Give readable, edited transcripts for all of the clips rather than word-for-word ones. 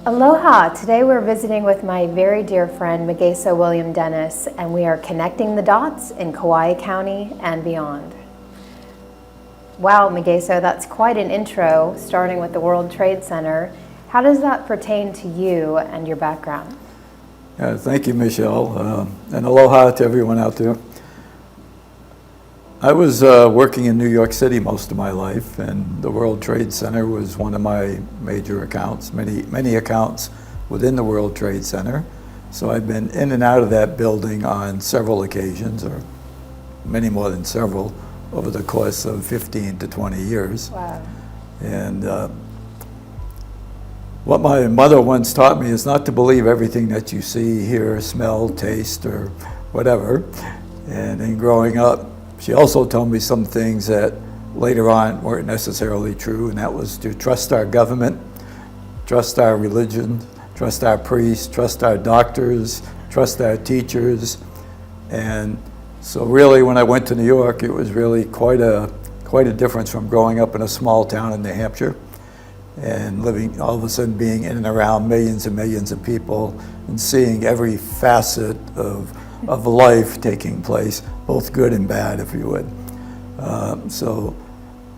Aloha! Today we're visiting with my very dear friend Megeso William Dennis, and we are connecting the dots in Kauai County and beyond. Wow, Megeso, that's quite an intro, starting with the World Trade Center. How does that pertain to you and your background? Thank you, Michelle, and aloha to everyone out there. I was working in New York City most of my life, and the World Trade Center was one of my major accounts, many accounts within the World Trade Center. So I've been in and out of that building on several occasions, or many more than several, over the course of 15 to 20 years. Wow. And what my mother once taught me is not to believe everything that you see, hear, smell, taste, or whatever. And in growing up, she also told me some things that later on weren't necessarily true, and that was to trust our government, trust our religion, trust our priests, trust our doctors, trust our teachers. And so really when I went to New York, it was really quite a difference from growing up in a small town in New Hampshire and living, all of a sudden being in and around millions and millions of people and seeing every facet of life taking place, both good and bad, if you would. So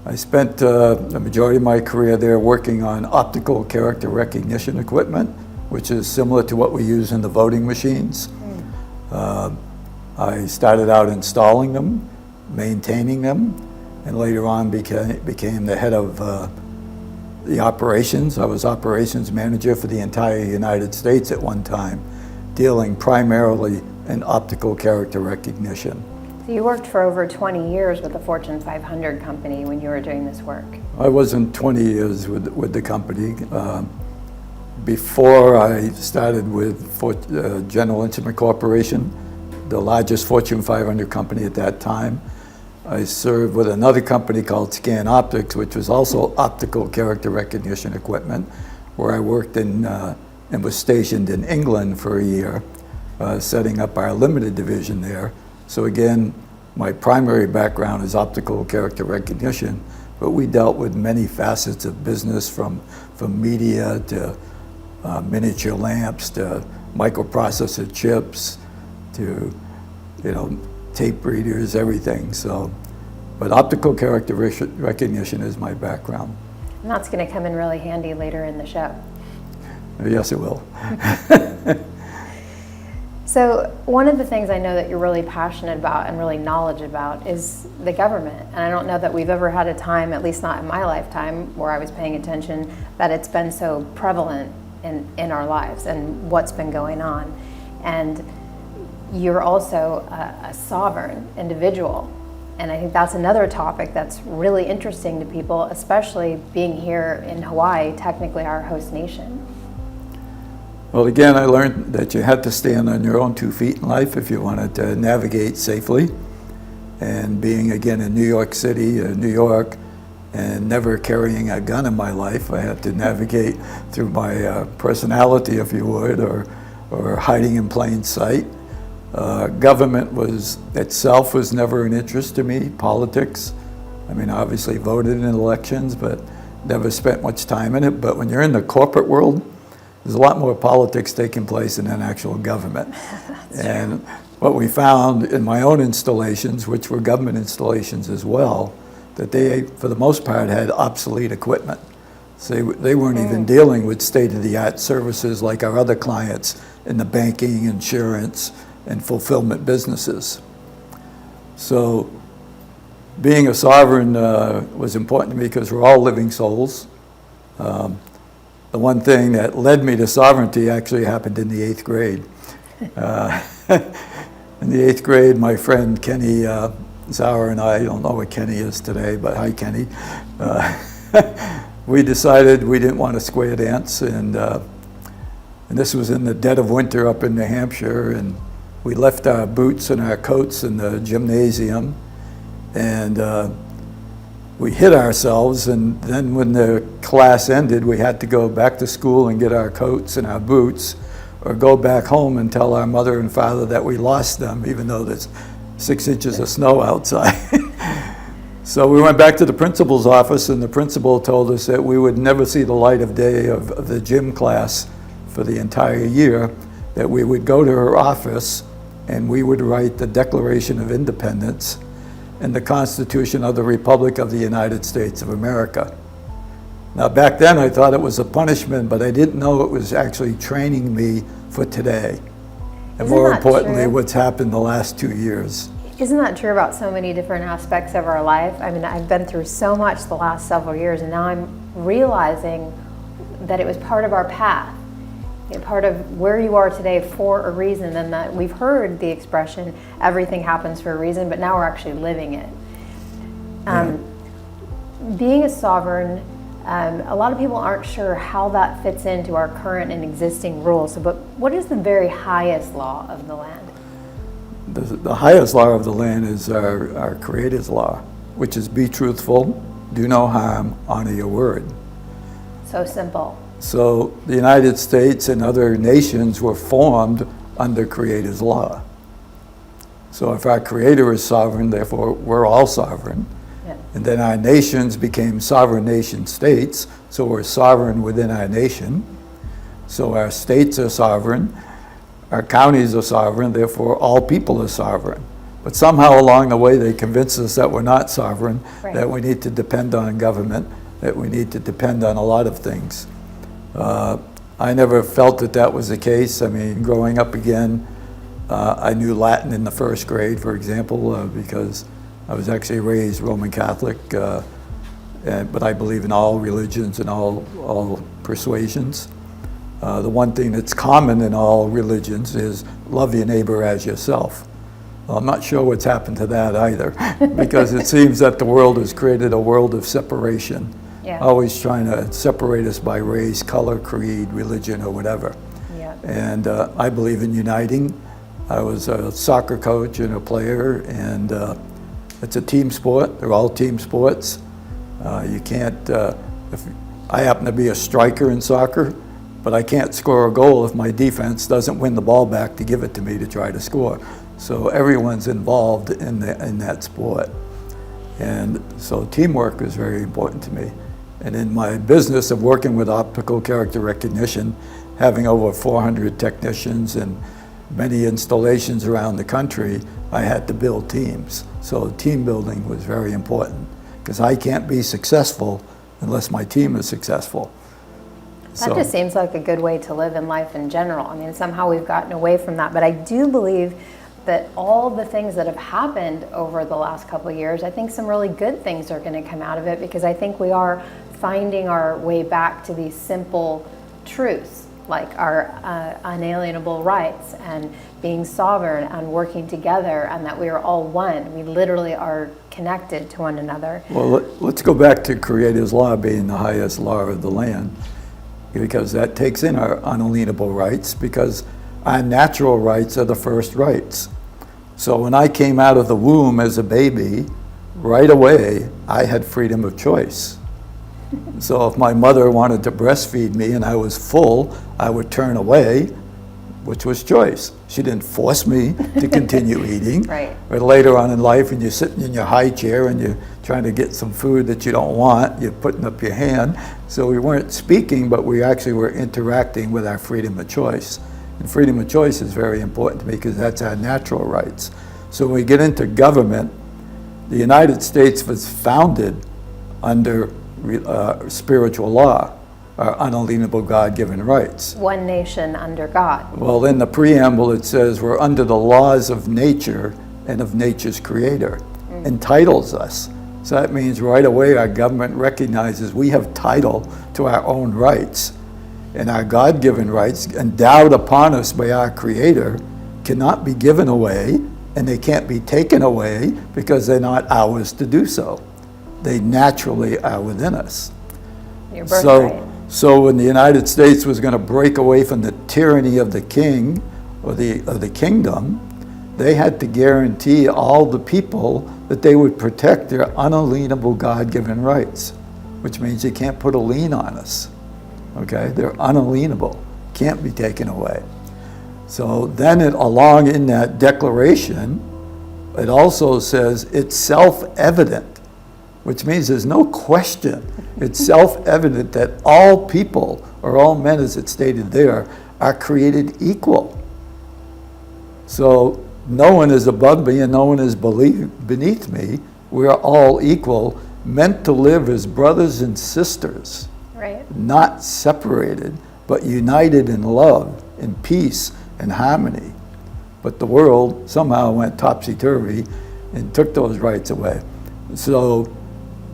I spent the majority of my career there working on optical character recognition equipment, which is similar to what we use in the voting machines. I started out installing them, maintaining them, and later on became the head of the operations. I was operations manager for the entire United States at one time, dealing primarily in optical character recognition. So you worked for over 20 years with the Fortune 500 company when you were doing this work. I wasn't 20 years with the company. Before I started with General Instrument Corporation, the largest Fortune 500 company at that time, I served with another company called Scan Optics, which was also optical character recognition equipment, where I worked and was stationed in England for a year, setting up our limited division there. So again, my primary background is optical character recognition, but we dealt with many facets of business, from media to miniature lamps to microprocessor chips to tape readers, everything. So, but optical character recognition is my background. And that's going to come in really handy later in the show. Yes, it will. So one of the things I know that you're really passionate about and really knowledgeable about is the government. And I don't know that we've ever had a time, at least not in my lifetime, where I was paying attention, that it's been so prevalent in our lives and what's been going on. And you're also a sovereign individual. And I think that's another topic that's really interesting to people, especially being here in Hawaii, technically our host nation. Well, again, I learned that you had to stand on your own 2 feet in life if you wanted to navigate safely. And being, again, in New York City, New York, and never carrying a gun in my life, I had to navigate through my personality, if you would, or hiding in plain sight. Government itself was never an interest to me. Politics, I mean, obviously voted in elections, but never spent much time in it. But when you're in the corporate world, there's a lot more politics taking place in an actual government. And what we found in my own installations, which were government installations as well, that they, for the most part, had obsolete equipment. So they weren't even dealing with state-of-the-art services like our other clients in the banking, insurance, and fulfillment businesses. So being a sovereign was important to me because we're all living souls. The one thing that led me to sovereignty actually happened in the 8th grade. In the 8th grade, my friend Kenny Zauer and I don't know what Kenny is today, but hi Kenny. we decided we didn't want to square dance, and this was in the dead of winter up in New Hampshire, and we left our boots and our coats in the gymnasium, and we hit ourselves, and then when the class ended, we had to go back to school and get our coats and our boots, or go back home and tell our mother and father that we lost them, even though there's 6 inches of snow outside. So we went back to the principal's office, and the principal told us that we would never see the light of day of the gym class for the entire year, that we would go to her office and we would write the Declaration of Independence and the Constitution of the Republic of the United States of America. Now, back then I thought it was a punishment, but I didn't know it was actually training me for today. And more importantly, what's happened the last 2 years. Isn't that true about so many different aspects of our life? I mean, I've been through so much the last several years, and now I'm realizing that it was part of our path, part of where you are today for a reason, and that we've heard the expression, everything happens for a reason, but now we're actually living it. Being a sovereign, a lot of people aren't sure how that fits into our current and existing rules. So, but what is the very highest law of the land? The highest law of the land is our Creator's law, which is be truthful, do no harm, honor your word. So simple. So the United States and other nations were formed under Creator's law. So if our Creator is sovereign, therefore we're all sovereign. Yeah. And then our nations became sovereign nation states, so we're sovereign within our nation. So our states are sovereign, our counties are sovereign, therefore all people are sovereign. But somehow along the way they convinced us that we're not sovereign, right, that we need to depend on government, that we need to depend on a lot of things. I never felt that that was the case. I mean, growing up again, I knew Latin in the first grade, for example, because I was actually raised Roman Catholic, but I believe in all religions and all persuasions. The one thing that's common in all religions is love your neighbor as yourself. Well, I'm not sure what's happened to that either, because it seems that the world has created a world of separation. Yeah. Always trying to separate us by race, color, creed, religion, or whatever. Yeah. And I believe in uniting. I was a soccer coach and a player, and it's a team sport. They're all team sports. You can't, if I happen to be a striker in soccer, but I can't score a goal if my defense doesn't win the ball back to give it to me to try to score. So everyone's involved in that sport. And so teamwork is very important to me. And in my business of working with optical character recognition, having over 400 technicians and many installations around the country, I had to build teams. So team building was very important, because I can't be successful unless my team is successful. That just seems like a good way to live in life in general. I mean, somehow we've gotten away from that, but I do believe that all the things that have happened over the last couple of years, I think some really good things are going to come out of it, because I think we are finding our way back to these simple truths, like our unalienable rights and being sovereign and working together, and that we are all one. We literally are connected to one another. Well, let's go back to Creator's law being the highest law of the land, because that takes in our unalienable rights, because our natural rights are the first rights. So when I came out of the womb as a baby, right away I had freedom of choice. So if my mother wanted to breastfeed me and I was full, I would turn away, which was choice. She didn't force me to continue eating. Right. Or later on in life, when you're sitting in your high chair and you're trying to get some food that you don't want, you're putting up your hand. So we weren't speaking, but we actually were interacting with our freedom of choice. And freedom of choice is very important to me, because that's our natural rights. So when we get into government, the United States was founded under spiritual law, our unalienable God-given rights. One nation under God. Well, in the preamble it says we're under the laws of nature and of nature's creator, entitles us. So that means right away our government recognizes we have title to our own rights. And our God-given rights, endowed upon us by our Creator, cannot be given away, and they can't be taken away, because they're not ours to do so. They naturally are within us. Your birthright. So when the United States was going to break away from the tyranny of the king or the kingdom, they had to guarantee all the people that they would protect their unalienable God-given rights, which means you can't put a lien on us. Okay, they're unalienable, can't be taken away. So then along in that declaration, it also says it's self-evident, which means there's no question. It's self-evident that all people, or all men as it's stated there, are created equal. So no one is above me and no one is beneath me. We are all equal, meant to live as brothers and sisters, right? Not separated, but united in love, in peace, and harmony. But the world somehow went topsy-turvy and took those rights away. So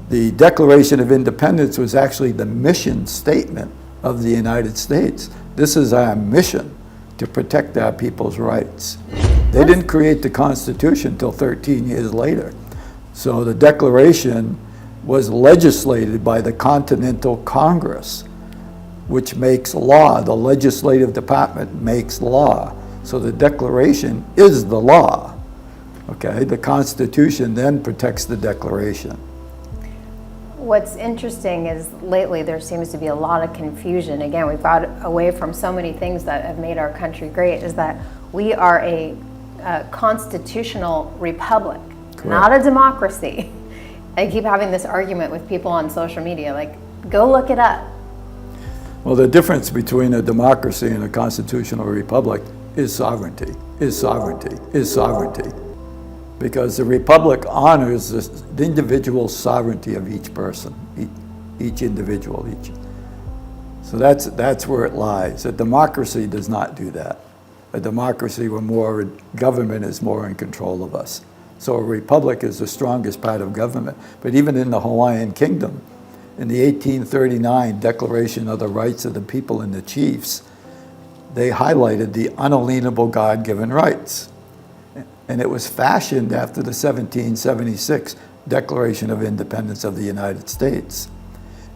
the Declaration of Independence was actually the mission statement of the United States. This is our mission, to protect our people's rights. They didn't create the Constitution until 13 years later. So the Declaration was legislated by the Continental Congress, which makes law. The legislative department makes law. So the Declaration is the law. Okay, the Constitution then protects the Declaration. What's interesting is lately there seems to be a lot of confusion. Again, we've got away from so many things that have made our country great, is that we are a constitutional republic, Correct. Not a democracy. I keep having this argument with people on social media, like, go look it up. Well, the difference between a democracy and a constitutional republic is sovereignty, is sovereignty, is sovereignty. Because the republic honors the individual sovereignty of each person, each individual, each. So that's where it lies. A democracy does not do that. A democracy where government is more in control of us. So a republic is the strongest part of government. But even in the Hawaiian Kingdom, in the 1839 Declaration of the Rights of the People and the Chiefs, they highlighted the unalienable God-given rights. And it was fashioned after the 1776 Declaration of Independence of the United States.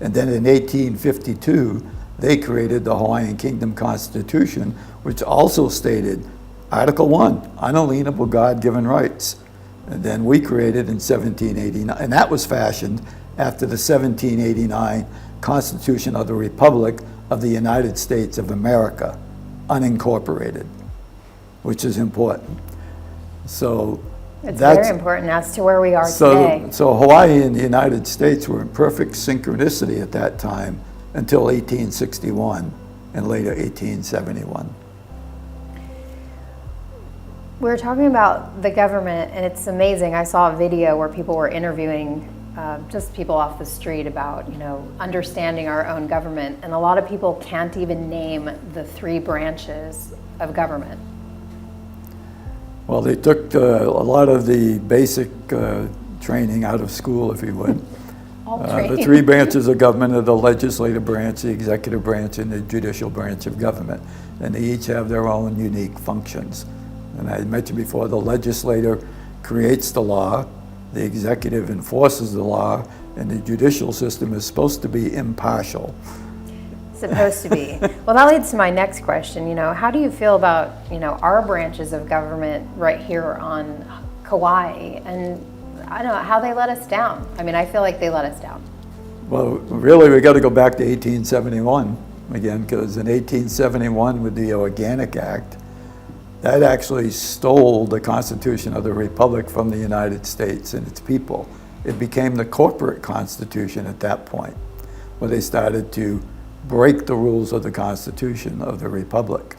And then in 1852, they created the Hawaiian Kingdom Constitution, which also stated Article 1, unalienable God-given rights. And then we created in 1789, and that was fashioned after the 1789 Constitution of the Republic of the United States of America, unincorporated, which is important. So it's very important as to where we are today. So Hawaii and the United States were in perfect synchronicity at that time until 1861 and later 1871. We were talking about the government, and it's amazing. I saw a video where people were interviewing just people off the street about, understanding our own government, and a lot of people can't even name the 3 branches of government. Well, they took a lot of the basic training out of school, if you would. The 3 branches of government are the legislative branch, the executive branch, and the judicial branch of government. And they each have their own unique functions. And I mentioned before, the legislator creates the law, the executive enforces the law, and the judicial system is supposed to be impartial. Supposed to be. Well, that leads to my next question. How do you feel about, our branches of government right here on Kauai, and I don't know how they let us down? I mean, I feel like they let us down. Well, really, we got to go back to 1871 again, because in 1871 with the Organic Act, that actually stole the Constitution of the Republic from the United States and its people. It became the corporate constitution at that point, where they started to break the rules of the Constitution of the Republic.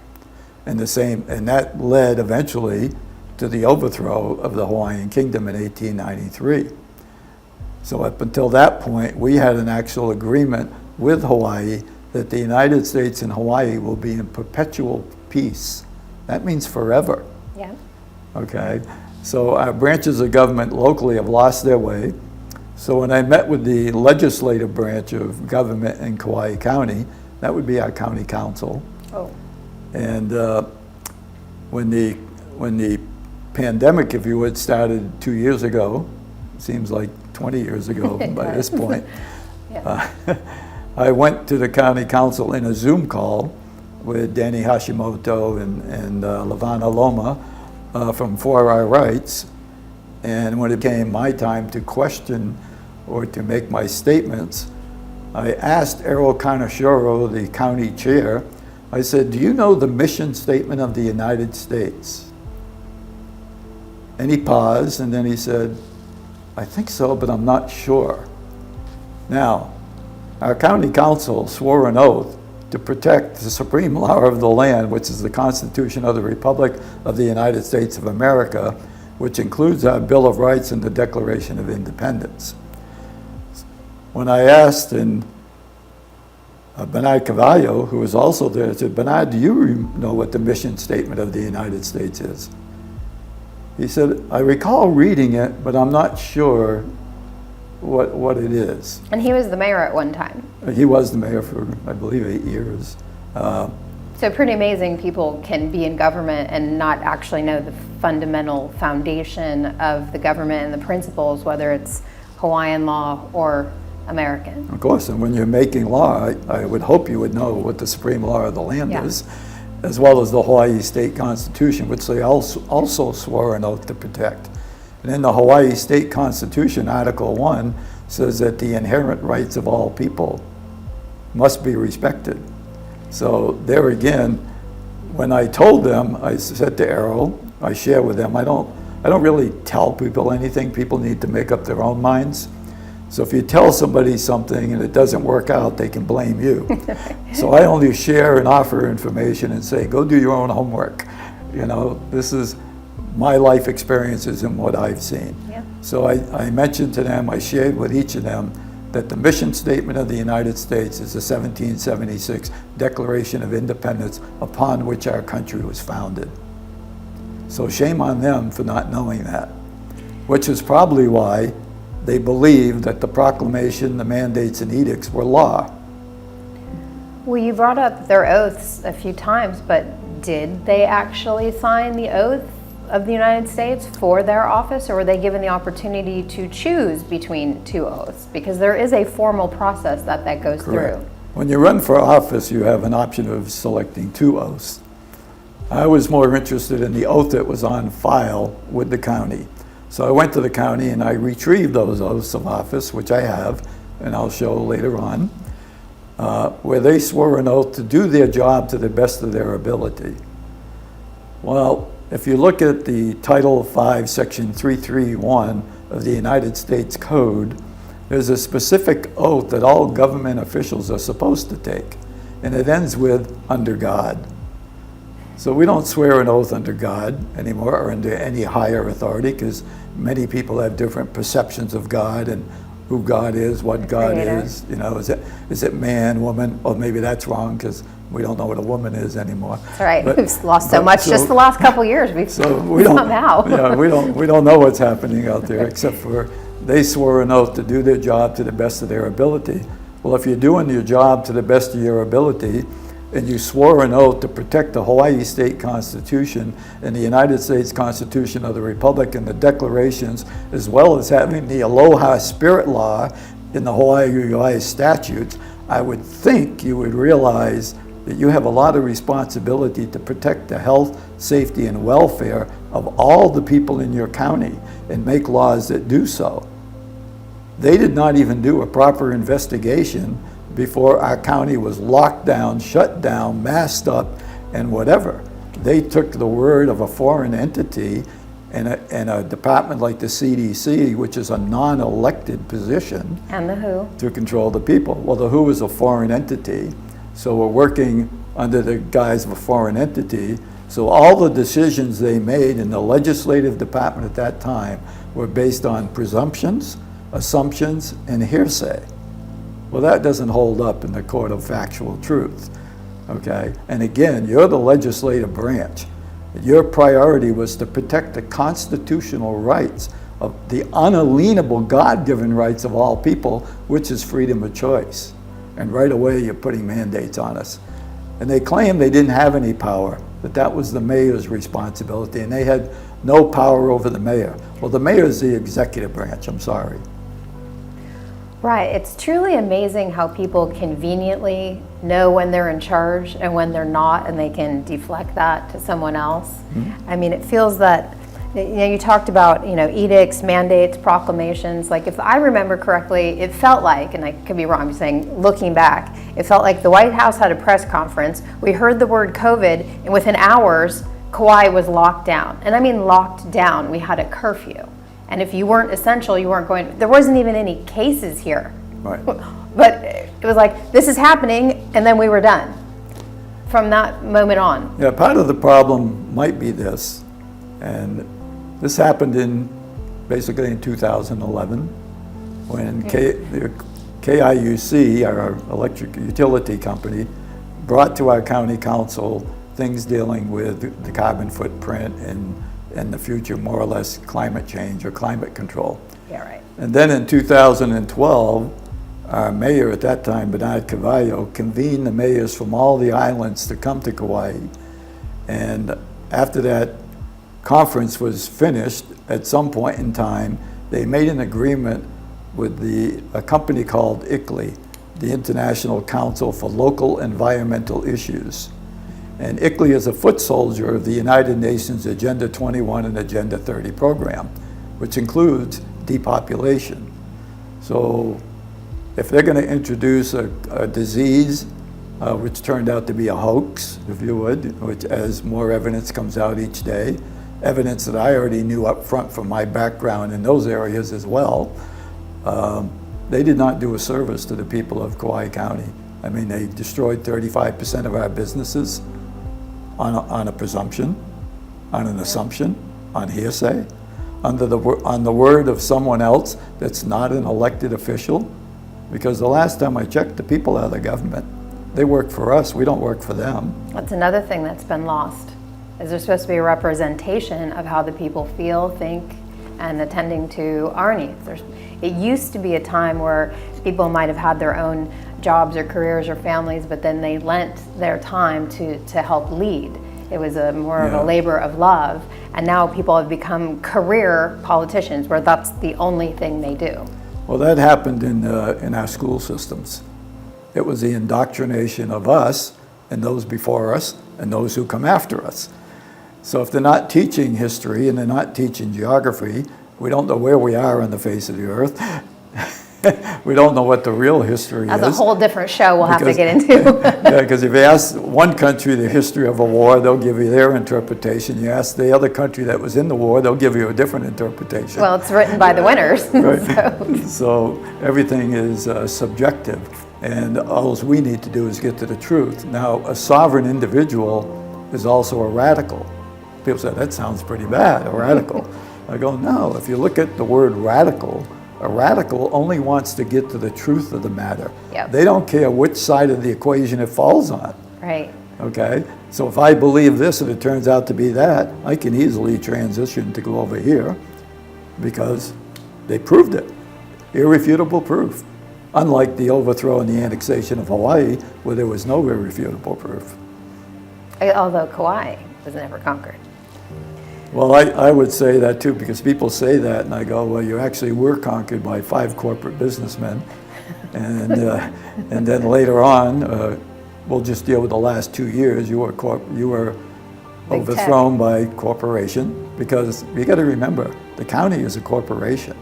And that led eventually to the overthrow of the Hawaiian Kingdom in 1893. So up until that point, we had an actual agreement with Hawaii that the United States and Hawaii will be in perpetual peace. That means forever. Yeah. Okay. So our branches of government locally have lost their way. So when I met with the legislative branch of government in Kauai County, that would be our county council. Oh. And when the pandemic, if you would, started 2 years ago, seems like 20 years ago by this point, Yeah. I went to the county council in a Zoom call with Danny Hashimoto and Lavana Loma from For Our Rights. And when it came my time to question or to make my statements, I asked Errol Carnashoro, the county chair, I said, do you know the mission statement of the United States? And he paused, and then he said, I think so, but I'm not sure. Now, our county council swore an oath to protect the supreme law of the land, which is the Constitution of the Republic of the United States of America, which includes our Bill of Rights and the Declaration of Independence. When I asked, and Bernard Cavallo, who was also there, said, Bernard, do you know what the mission statement of the United States is? He said, I recall reading it, but I'm not sure what it is. And he was the mayor at one time. He was the mayor for, I believe, 8 years. So pretty amazing people can be in government and not actually know the fundamental foundation of the government and the principles, whether it's Hawaiian law or American. Of course, and when you're making law, I would hope you would know what the supreme law of the land Yeah. is, as well as the Hawaii State Constitution, which they also swore an oath to protect. And in the Hawaii State Constitution, Article 1 says that the inherent rights of all people must be respected. So there again, when I told them, I said to Errol, I share with them, I don't really tell people anything. People need to make up their own minds. So if you tell somebody something and it doesn't work out, they can blame you. So I only share and offer information and say, go do your own homework. You know, this is my life experiences and what I've seen. Yeah. So I mentioned to them, I shared with each of them that the mission statement of the United States is the 1776 Declaration of Independence upon which our country was founded. So shame on them for not knowing that, which is probably why they believed that the proclamation, the mandates and edicts were law. Well, you brought up their oaths a few times, but did they actually sign the oath of the United States for their office, or were they given the opportunity to choose between two oaths? Because there is a formal process that goes Correct. through. When you run for office, you have an option of selecting 2 oaths. I was more interested in the oath that was on file with the county. So I went to the county and I retrieved those oaths of office, which I have, and I'll show later on, where they swore an oath to do their job to the best of their ability. Well, if you look at the Title 5, Section 331 of the United States Code, there's a specific oath that all government officials are supposed to take, and it ends with, under God. So we don't swear an oath under God anymore, or under any higher authority, because many people have different perceptions of God and who God is, what God Creator. is. You know, is it man, woman? Or maybe that's wrong, because we don't know what a woman is anymore. That's right. But- We've lost so but- much just the last couple years. We've we don't, somehow. yeah, we don't know what's happening out there, except for they swore an oath to do their job to the best of their ability. Well, if you're doing your job to the best of your ability, and you swore an oath to protect the Hawaii State Constitution and the United States Constitution of the Republic and the declarations, as well as having the Aloha Spirit Law in the Hawaii statutes, I would think you would realize that you have a lot of responsibility to protect the health, safety, and welfare of all the people in your county and make laws that do so. They did not even do a proper investigation before our county was locked down, shut down, masked up, and whatever. They took the word of a foreign entity and a department like the CDC, which is a non-elected position, And the WHO. to control the people. Well, the WHO is a foreign entity, so we're working under the guise of a foreign entity. So all the decisions they made in the legislative department at that time were based on presumptions, assumptions, and hearsay. Well, that doesn't hold up in the court of factual truth, okay? And again, you're the legislative branch. Your priority was to protect the constitutional rights of the unalienable God-given rights of all people, which is freedom of choice. And right away, you're putting mandates on us. And they claim they didn't have any power, that that was the mayor's responsibility, and they had no power over the mayor. Well, the mayor is the executive branch, I'm sorry. Right. It's truly amazing how people conveniently know when they're in charge and when they're not, and they can deflect that to someone else. I mean, it feels that, you talked about, edicts, mandates, proclamations. Like, if I remember correctly, it felt like, and I could be wrong, I'm saying, looking back, it felt like the White House had a press conference. We heard the word COVID, and within hours, Kauai was locked down. And I mean locked down. We had a curfew. And if you weren't essential, you weren't going. There wasn't even any cases here. Right. But it was like, this is happening, and then we were done from that moment on. Yeah, part of the problem might be this, and this happened basically in 2011 when the KIUC, our electric utility company, brought to our county council things dealing with the carbon footprint and the future, more or less, climate change or climate control. Yeah, right. And then in 2012, our mayor at that time, Bernard Cavallo, convened the mayors from all the islands to come to Kauai. And after that conference was finished, at some point in time, they made an agreement with a company called ICLEI, the International Council for Local Environmental Issues. And ICLEI is a foot soldier of the United Nations Agenda 21 and Agenda 30 program, which includes depopulation. So if they're going to introduce a disease, which turned out to be a hoax, if you would, which as more evidence comes out each day, evidence that I already knew up front from my background in those areas as well, they did not do a service to the people of Kauai County. I mean, they destroyed 35% of our businesses on a presumption, on an assumption, on hearsay, on the word of someone else that's not an elected official. Because the last time I checked, the people are the government. They work for us, we don't work for them. That's another thing that's been lost, is there's supposed to be a representation of how the people feel, think, and attending to our needs. It used to be a time where people might have had their own jobs or careers or families, but then they lent their time to help lead. It was more of a labor of love, and now people have become career politicians where that's the only thing they do. Well, that happened in our school systems. It was the indoctrination of us and those before us and those who come after us. So if they're not teaching history and they're not teaching geography, we don't know where we are on the face of the earth. We don't know what the real history is. That's a whole different show we'll have to get into. Yeah, because if you ask one country the history of a war, they'll give you their interpretation. You ask the other country that was in the war, they'll give you a different interpretation. Well, it's written by the winners. Right. So everything is subjective, and all we need to do is get to the truth. Now, a sovereign individual is also a radical. People say, that sounds pretty bad, a radical. I go, no, if you look at the word radical, a radical only wants to get to the truth of the matter. Yep. They don't care which side of the equation it falls on. Right. Okay? So if I believe this and it turns out to be that, I can easily transition to go over here because they proved it. Irrefutable proof. Unlike the overthrow and the annexation of Hawaii, where there was no irrefutable proof. Although Kauai was never conquered. Well, I would say that too, because people say that, and I go, well, you actually were conquered by 5 corporate businessmen. And then later on, we'll just deal with the last 2 years, you were Big overthrown by corporation, because you got to remember, the county is a corporation.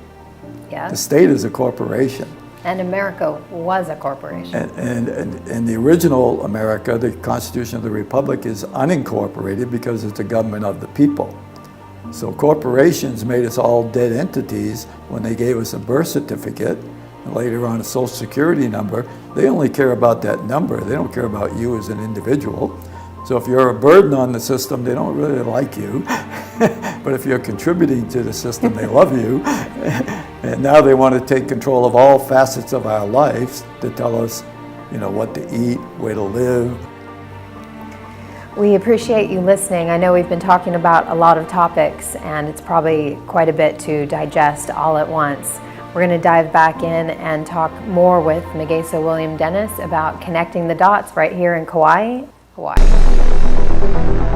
Yeah. The state is a corporation. And America was a corporation. And the original America, the Constitution of the Republic, is unincorporated because it's a government of the people. So corporations made us all dead entities when they gave us a birth certificate and later on a social security number. They only care about that number. They don't care about you as an individual. So if you're a burden on the system, they don't really like you. But if you're contributing to the system, they love you. And now they want to take control of all facets of our lives to tell us, what to eat, where to live. We appreciate you listening. I know we've been talking about a lot of topics, and it's probably quite a bit to digest all at once. We're going to dive back in and talk more with Megesa William Dennis about connecting the dots right here in Kauai, Hawaii.